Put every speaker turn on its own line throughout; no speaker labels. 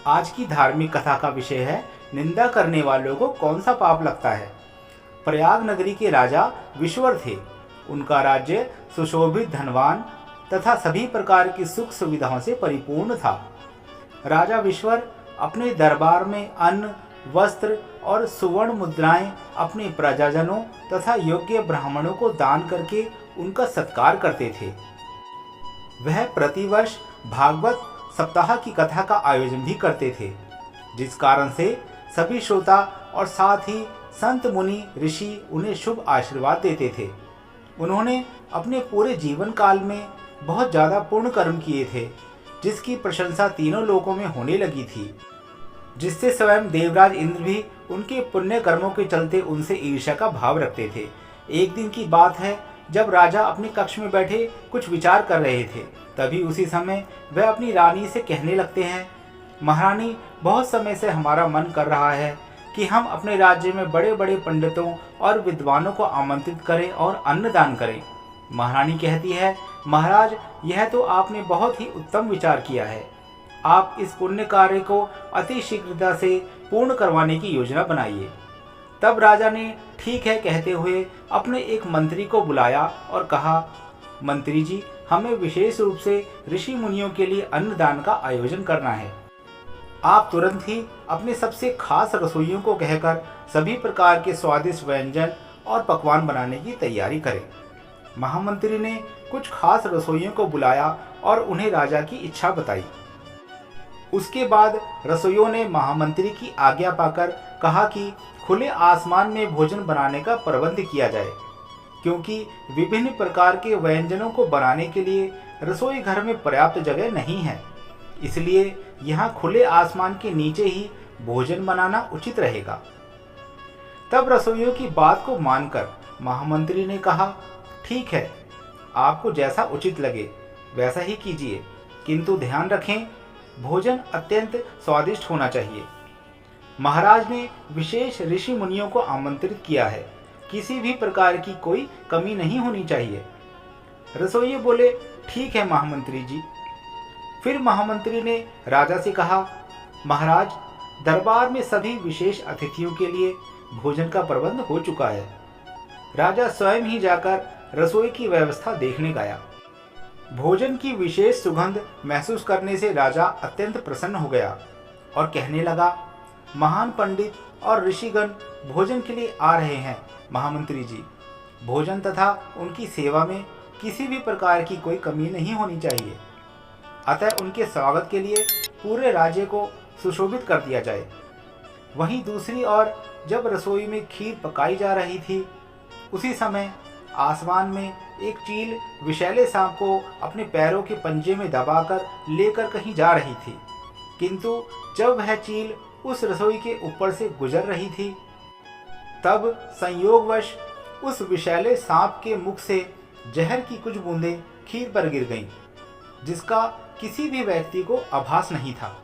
आज की धार्मिक कथा का विषय है निंदा करने वालों को कौन सा पाप लगता है। प्रयाग नगरी के राजा विश्वर थे। उनका राज्य सुशोभित, धनवान तथा सभी प्रकार की सुख सुविधाओं से परिपूर्ण था। राजा विश्वर अपने दरबार में अन्न, वस्त्र और सुवर्ण मुद्राएं अपने प्रजाजनों तथा योग्य ब्राह्मणों को दान करके उनका सत्कार करते थे। वह प्रतिवर्ष भागवत सप्ताह की कथा का आयोजन भी करते थे, जिस कारण से सभी श्रोता और साथ ही संत मुनि ऋषि उन्हें शुभ आशीर्वाद देते थे। उन्होंने अपने पूरे जीवन काल में बहुत ज़्यादा पुण्य कर्म किए थे, जिसकी प्रशंसा तीनों लोकों में होने लगी थी, जिससे स्वयं देवराज इंद्र भी उनके पुण्य कर्मों के चलते उनसे ईर्ष्या का भाव रखते थे। एक दिन की बात है, जब राजा अपने कक्ष में बैठे कुछ विचार कर रहे थे, तभी उसी समय वह अपनी रानी से कहने लगते हैं, महारानी, बहुत समय से हमारा मन कर रहा है कि हम अपने राज्य में बड़े बड़े पंडितों और विद्वानों को आमंत्रित करें और अन्नदान करें। महारानी कहती है, महाराज, यह तो आपने बहुत ही उत्तम विचार किया है। आप इस पुण्य कार्य को अति शीघ्रता से पूर्ण करवाने की योजना बनाइए। तब राजा ने ठीक है कहते हुए अपने एक मंत्री को बुलाया और कहा, मंत्री जी, हमें विशेष रूप से ऋषि मुनियों के लिए अन्नदान का आयोजन करना है। आप तुरंत ही अपने सबसे खास रसोइयों को कहकर सभी प्रकार के स्वादिष्ट व्यंजन और पकवान बनाने की तैयारी करें। महामंत्री ने कुछ खास रसोइयों को बुलाया और उन्हें राजा की इच्छा बताई। उसके बाद रसोइयों ने महामंत्री की आज्ञा पाकर कहा कि खुले आसमान में भोजन बनाने का प्रबंध किया जाए, क्योंकि विभिन्न प्रकार के व्यंजनों को बनाने के लिए रसोई घर में पर्याप्त जगह नहीं है। इसलिए यहाँ खुले आसमान के नीचे ही भोजन बनाना उचित रहेगा। तब रसोइयों की बात को मानकर महामंत्री ने कहा, ठीक है, आपको जैसा उचित लगे वैसा ही कीजिए, किंतु ध्यान रखें, भोजन अत्यंत स्वादिष्ट होना चाहिए। महाराज ने विशेष ऋषि मुनियों को आमंत्रित किया है, किसी भी प्रकार की कोई कमी नहीं होनी चाहिए। रसोइये बोले, ठीक है महामंत्री जी। फिर महामंत्री ने राजा से कहा, महाराज, दरबार में सभी विशेष अतिथियों के लिए भोजन का प्रबंध हो चुका है। राजा स्वयं ही जाकर रसोई की व्यवस्था देखने गया। भोजन की विशेष सुगंध महसूस करने से राजा अत्यंत प्रसन्न हो गया और कहने लगा, महान पंडित और ऋषिगण भोजन के लिए आ रहे हैं। महामंत्री जी, भोजन तथा उनकी सेवा में किसी भी प्रकार की कोई कमी नहीं होनी चाहिए, अतः उनके स्वागत के लिए पूरे राज्य को सुशोभित कर दिया जाए। वहीं दूसरी ओर जब रसोई में खीर पकाई जा रही थी, उसी समय आसमान में एक चील विषैले सांप को अपने पैरों के पंजे में दबाकर लेकर कहीं जा रही थी, किंतु जब वह चील उस रसोई के ऊपर से गुजर रही थी, तब संयोगवश उस विषैले सांप के मुख से जहर की कुछ बूंदें खीर पर गिर गईं, जिसका किसी भी व्यक्ति को आभास नहीं था।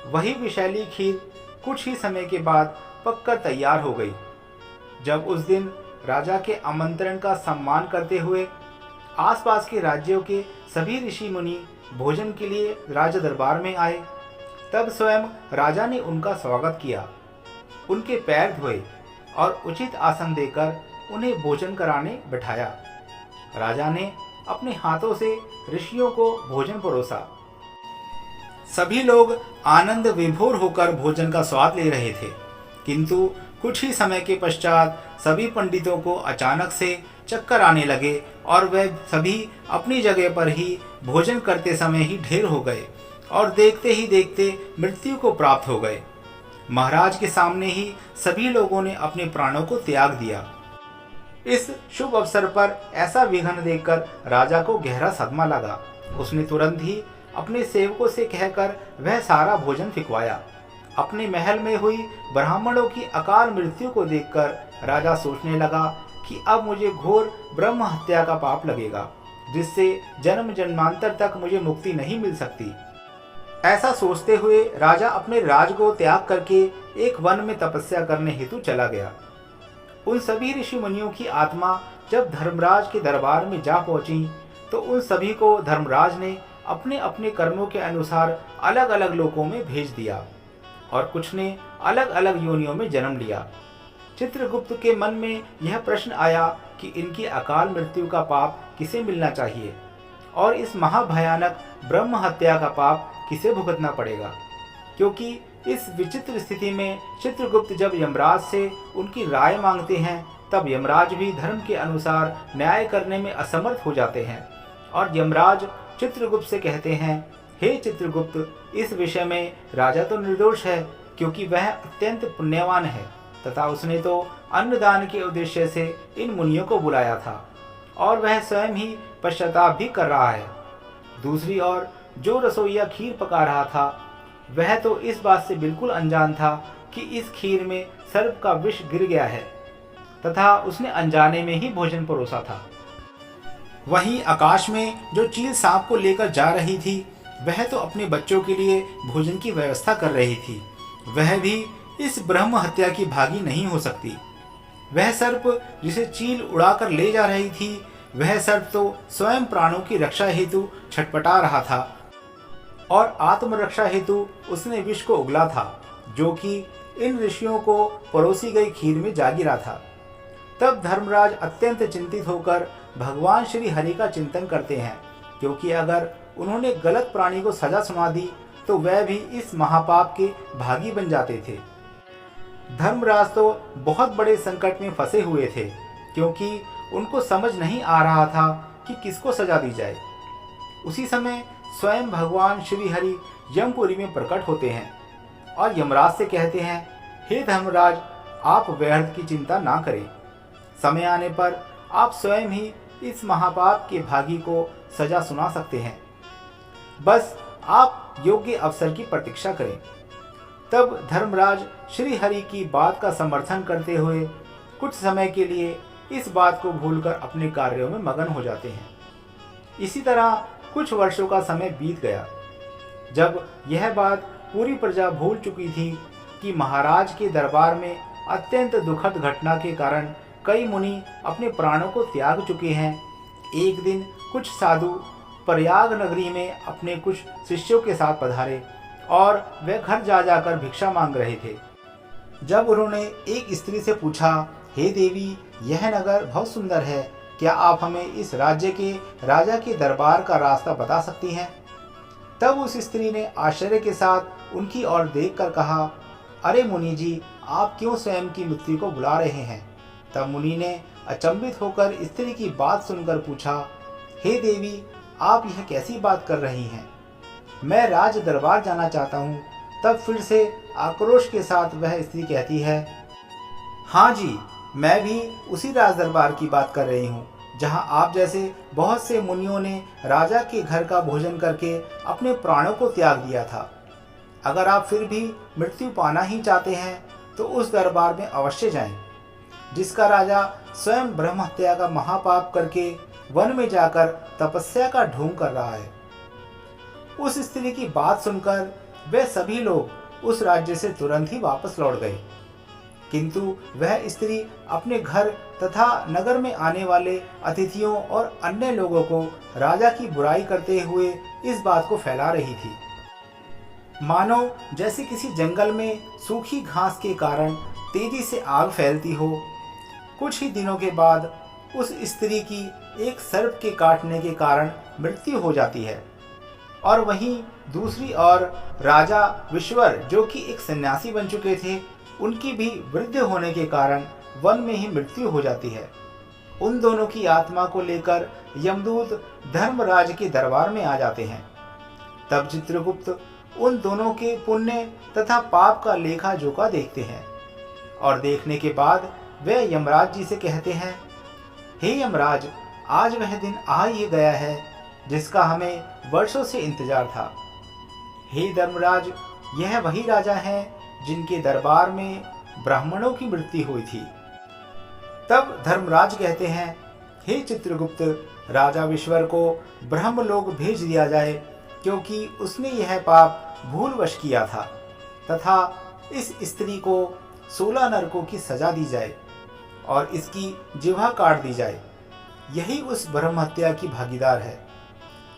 वही विषैली खीर कुछ ही समय के बाद पककर तैयार हो गई। जब उस दिन राजा के आमंत्रण का सम्मान करते हुए आसपास के राज्यों के सभी ऋषि मुनि भोजन के लिए राज दरबार में आए, तब स्वयं राजा ने उनका स्वागत किया, उनके पैर धोए और उचित आसन देकर उन्हें भोजन कराने बैठाया। राजा ने अपने हाथों से ऋषियों को भोजन परोसा। सभी लोग आनंद विभोर होकर भोजन का स्वाद ले रहे थे, किंतु कुछ ही समय के पश्चात सभी पंडितों को अचानक से चक्कर आने लगे और वे सभी अपनी जगह पर ही भोजन करते समय ही ढेर हो गए और देखते ही देखते मृत्यु को प्राप्त हो गए। महाराज के सामने ही सभी लोगों ने अपने प्राणों को त्याग दिया। इस शुभ अवसर पर ऐसा विघ्न देखकर राजा को गहरा सदमा लगा। उसने तुरंत ही अपने सेवकों से कहकर वह सारा भोजन फिकवाया। अपने महल में हुई ब्राह्मणों की अकाल मृत्यु को देखकर राजा सोचने लगा कि अब मुझे घोर ब्रह्म हत्या का पाप लगेगा, जिससे जन्म जन्मांतर तक मुझे मुक्ति नहीं मिल सकती। ऐसा सोचते हुए राजा अपने राज को त्याग करके एक वन में तपस्या करने हेतु चला गया। उन सभी ऋषि मुनियों की आत्मा जब धर्मराज के दरबार में जा पहुंची, तो उन सभी को धर्मराज ने अपने अपने कर्मों के अनुसार अलग अलग लोकों में भेज दिया और कुछ ने अलग अलग योनियों में जन्म लिया। चित्रगुप्त के मन में यह प्रश्न आया कि इनकी अकाल मृत्यु का पाप किसे मिलना चाहिए और इस महाभयानक ब्रह्म हत्या का पाप किसे भुगतना पड़ेगा, क्योंकि इस विचित्र स्थिति में चित्रगुप्त जब यमराज से उनकी राय मांगते हैं तब यमराज भी धर्म के अनुसार न्याय करने में असमर्थ हो जाते हैं और यमराज चित्रगुप्त से कहते हैं, हे चित्रगुप्त, इस विषय में राजा तो निर्दोष है क्योंकि वह अत्यंत पुण्यवान है तथा उसने तो अन्नदान के उद्देश्य से इन मुनियों को बुलाया था और वह स्वयं ही पश्चाताप भी कर रहा है। दूसरी ओर जो रसोइया खीर पका रहा था वह तो इस बात से बिल्कुल अनजान था कि इस खीर में सर्प का विष गिर गया है तथा उसने अनजाने में ही भोजन परोसा था। वहीं आकाश में जो चील सांप को लेकर जा रही थी वह तो अपने बच्चों के लिए भोजन की व्यवस्था कर रही थी, वह भी इस ब्रह्म हत्या की भागी नहीं हो सकती। वह सर्प जिसे चील उड़ाकर ले जा रही थी वह सर्प तो स्वयं प्राणों की रक्षा हेतु छटपटा रहा था और आत्मरक्षा हेतु उसने विष को उगला था जो कि इन ऋषियों को परोसी गई खीर में जा गिरा था। तब धर्मराज अत्यंत चिंतित होकर भगवान श्री हरि का चिंतन करते हैं, क्योंकि अगर उन्होंने गलत प्राणी को सजा सुना दी तो वह भी इस महापाप के भागी बन जाते थे। धर्मराज तो बहुत बड़े संकट में फंसे हुए थे, क्योंकि उनको समझ नहीं आ रहा था कि किसको सजा दी जाए। उसी समय स्वयं भगवान श्री हरि यमपुरी में प्रकट होते हैं और यमराज से कहते हैं, हे धर्मराज, आप व्यर्थ की चिंता ना करें, समय आने पर आप स्वयं ही इस महापाप के भागी को सजा सुना सकते हैं, बस आप योग्य अवसर की प्रतीक्षा करें। तब धर्मराज श्री हरि की बात का समर्थन करते हुए कुछ समय के लिए इस बात को भूलकर अपने कार्यों में मगन हो जाते हैं। इसी तरह कुछ वर्षों का समय बीत गया। जब यह बात पूरी प्रजा भूल चुकी थी कि महाराज के दरबार में अत्यंत दुखद घटना के कारण कई मुनि अपने प्राणों को त्याग चुके हैं, एक दिन कुछ साधु प्रयाग नगरी में अपने कुछ शिष्यों के साथ पधारे और वे घर जा जाकर भिक्षा मांग रहे थे। जब उन्होंने एक स्त्री से पूछा, हे देवी, यह नगर बहुत सुंदर है, क्या आप हमें इस राज्य के राजा के दरबार का रास्ता बता सकती हैं? तब उस स्त्री ने आश्चर्य के साथ उनकी ओर देखकर कहा, अरे मुनि जी, आप क्यों स्वयं की मृत्यु को बुला रहे हैं? तब मुनि ने अचंभित होकर स्त्री की बात सुनकर पूछा, हे देवी, आप यह कैसी बात कर रही हैं? मैं राज दरबार जाना चाहता हूँ। तब फिर से आक्रोश के साथ वह स्त्री कहती है, हाँ जी, मैं भी उसी राज दरबार की बात कर रही हूँ जहाँ आप जैसे बहुत से मुनियों ने राजा के घर का भोजन करके अपने प्राणों को त्याग दिया था। अगर आप फिर भी मृत्यु पाना ही चाहते हैं तो उस दरबार में अवश्य जाएं, जिसका राजा स्वयं ब्रह्म हत्या का महापाप करके वन में जाकर तपस्या का ढोंग कर रहा है। उस स्त्री की बात सुनकर वे सभी लोग उस राज्य से तुरंत ही वापस लौट गए, किंतु वह स्त्री अपने घर तथा नगर में आने वाले अतिथियों और अन्य लोगों को राजा की बुराई करते हुए इस बात को फैला रही थी। मानो जैसे किसी जंगल में सूखी घास के कारण तेजी से आग फैलती हो। कुछ ही दिनों के बाद उस स्त्री की एक सर्प के काटने के कारण मृत्यु हो जाती है और वहीं दूसरी ओर राजा विश्वर, जो कि एक सन्यासी बन चुके थे, उनकी भी वृद्ध होने के कारण वन में ही मृत्यु हो जाती है। उन दोनों की आत्मा को लेकर यमदूत धर्मराज के दरबार में आ जाते हैं। तब चित्रगुप्त उन दोनों के पुण्य तथा पाप का लेखा जोखा देखते हैं और देखने के बाद वे यमराज जी से कहते हैं, हे यमराज, आज वह दिन आ ही गया है जिसका हमें वर्षों से इंतजार था। हे धर्मराज, यह वही राजा हैं जिनके दरबार में ब्राह्मणों की मृत्यु हुई थी। तब धर्मराज कहते हैं, हे चित्रगुप्त, राजा विश्वर को ब्रह्मलोक भेज दिया जाए, क्योंकि उसने यह पाप भूलवश किया था, तथा इस स्त्री को 16 नरकों की सजा दी जाए और इसकी जिह्वा काट दी जाए। यही उस ब्रह्म हत्या की भागीदार है,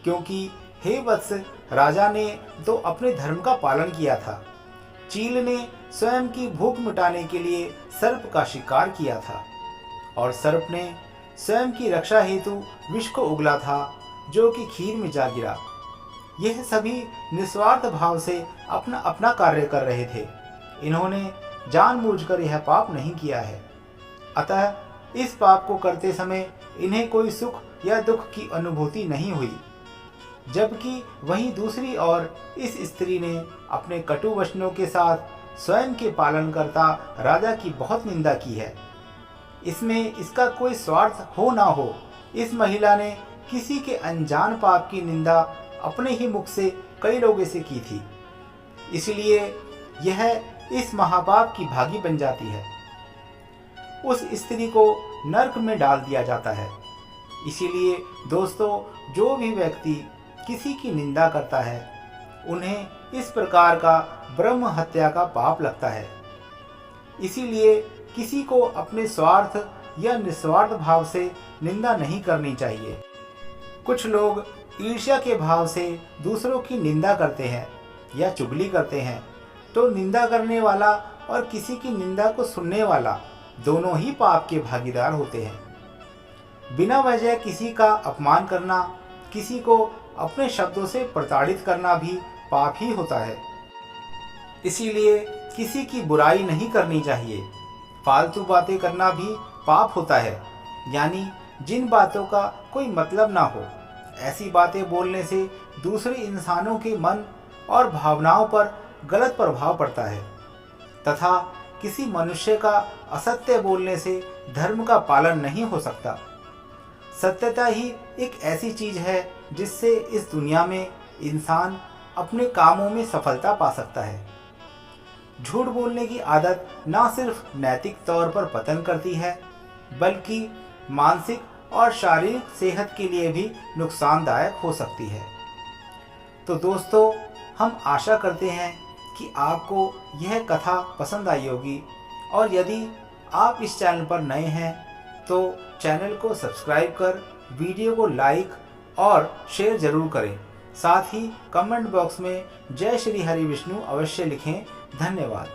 क्योंकि हे वत्स, राजा ने तो अपने धर्म का पालन किया था। चील ने स्वयं की भूख मिटाने के लिए सर्प का शिकार किया था और सर्प ने स्वयं की रक्षा हेतु विष को उगला था जो कि खीर में जा गिरा। यह सभी निस्वार्थ भाव से अपना अपना कार्य कर रहे थे। इन्होंने जानबूझकर यह पाप नहीं किया है। अतः इस पाप को करते समय इन्हें कोई सुख या दुख की अनुभूति नहीं हुई। जबकि वहीं दूसरी ओर इस स्त्री ने अपने कटु वचनों के साथ स्वयं के पालनकर्ता राजा की बहुत निंदा की है। इसमें इसका कोई स्वार्थ हो ना हो, इस महिला ने किसी के अनजान पाप की निंदा अपने ही मुख से कई लोगों से की थी, इसलिए यह इस महापाप की भागी बन जाती है। उस स्त्री को नरक में डाल दिया जाता है। इसीलिए दोस्तों, जो भी व्यक्ति किसी की निंदा करता है उन्हें इस प्रकार का ब्रह्म हत्या का पाप लगता है। इसीलिए किसी को अपने स्वार्थ या निस्वार्थ भाव से निंदा नहीं करनी चाहिए। कुछ लोग ईर्ष्या के भाव से दूसरों की निंदा करते हैं या चुगली करते हैं, तो निंदा करने वाला और किसी की निंदा को सुनने वाला दोनों ही पाप के भागीदार होते हैं। बिना वजह किसी का अपमान करना, किसी को अपने शब्दों से प्रताड़ित करना भी पाप ही होता है। इसीलिए किसी की बुराई नहीं करनी चाहिए। फालतू बातें करना भी पाप होता है, यानी जिन बातों का कोई मतलब ना हो। ऐसी बातें बोलने से दूसरे इंसानों के मन और भावनाओं पर गलत प्रभाव पड़ता है तथा किसी मनुष्य का असत्य बोलने से धर्म का पालन नहीं हो सकता। सत्यता ही एक ऐसी चीज है जिससे इस दुनिया में इंसान अपने कामों में सफलता पा सकता है। झूठ बोलने की आदत ना सिर्फ नैतिक तौर पर पतन करती है, बल्कि मानसिक और शारीरिक सेहत के लिए भी नुकसानदायक हो सकती है। तो दोस्तों, हम आशा करते हैं कि आपको यह कथा पसंद आई होगी, और यदि आप इस चैनल पर नए हैं तो चैनल को सब्सक्राइब कर वीडियो को लाइक और शेयर जरूर करें। साथ ही कमेंट बॉक्स में जय श्री हरि विष्णु अवश्य लिखें। धन्यवाद।